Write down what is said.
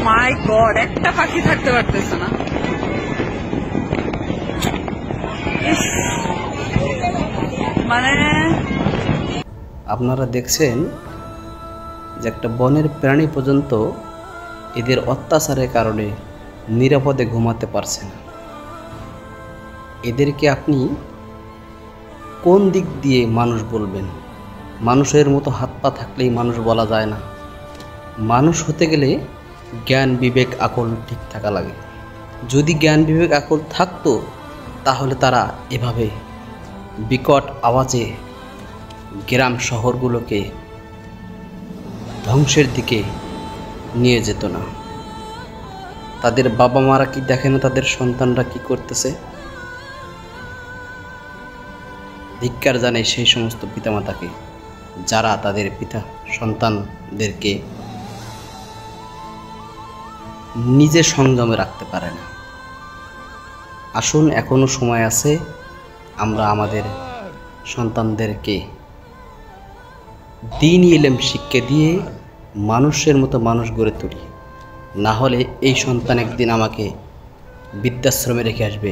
মাই god, একটা পাখি থাকতে পারতেছে না। মানে আপনারা দেখছেন যে একটা বনের প্রাণী পর্যন্ত এদের অত্যাচারের কারণে নিরাপদে ঘুমাতে পারছে না। এদেরকে আপনি কোন দিক দিয়ে মানুষ বলবেন? মানুষের মতো হাত পা থাকলেই মানুষ বলা যায় না। মানুষ হতে গেলে জ্ঞান বিবেক আকল ঠিক থাকা লাগে। যদি জ্ঞান বিবেক আকল থাকতো তাহলে তারা এভাবে বিকট আওয়াজে গ্রাম শহরগুলোকে ধ্বংসের দিকে নিয়ে যেত না। তাদের বাবা মারা কি দেখে না তাদের সন্তানরা কি করতেছে? ধিক্কার জানায় সেই সমস্ত পিতামাতাকে যারা তাদের সন্তানদেরকে নিজে সংযমে রাখতে পারে না। আসুন, এখনো সময় আছে, আমরা আমাদের সন্তানদেরকে দ্বীন ইলম শিক্ষা দিয়ে মানুষের মতো মানুষ গড়ে তুলি। না হলে এই সন্তান একদিন আমাকে বৃদ্ধাশ্রমে রেখে আসবে।